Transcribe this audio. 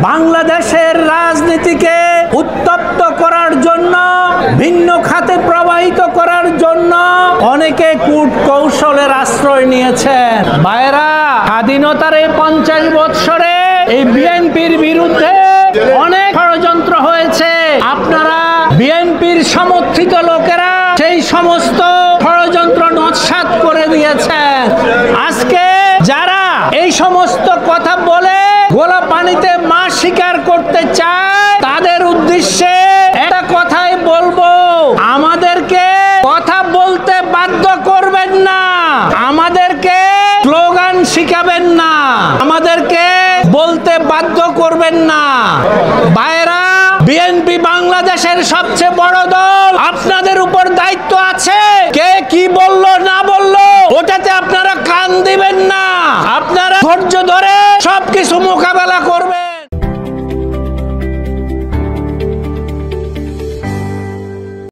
বাংলাদেশের রাজনীতিকে উত্তপ্ত করার জন্য, ভিন্ন খাতে প্রবাহিত করার জন্য অনেকে কূট কৌশলের আশ্রয় নিয়েছেন। ভাইরা, স্বাধীনতার এই 50 বৎসরে এই বিএনপির বিরুদ্ধে অনেক ষড়যন্ত্র হয়েছে। আপনারা বিএনপির সমর্থিত লোকেরা সেই সমস্ত ষড়যন্ত্র নস্যাৎ করে দিয়েছেন। আজকে যারা এই সমস্ত কথা বলে গোলা পানিতে মাছ শিকার করতে চায়, তাদের উদ্দেশ্যে একটা কথাই বলবো, আমাদেরকে কথা বলতে বাধ্য করবেন না, আমাদেরকে স্লোগান শিখাবেন না, আমাদেরকে বলতে বাধ্য করবেন না। ভাইরা, বিএনপি বাংলাদেশের সবচেয়ে বড় দল, আপনাদের উপর দায়িত্ব আছে। কে কি বললো না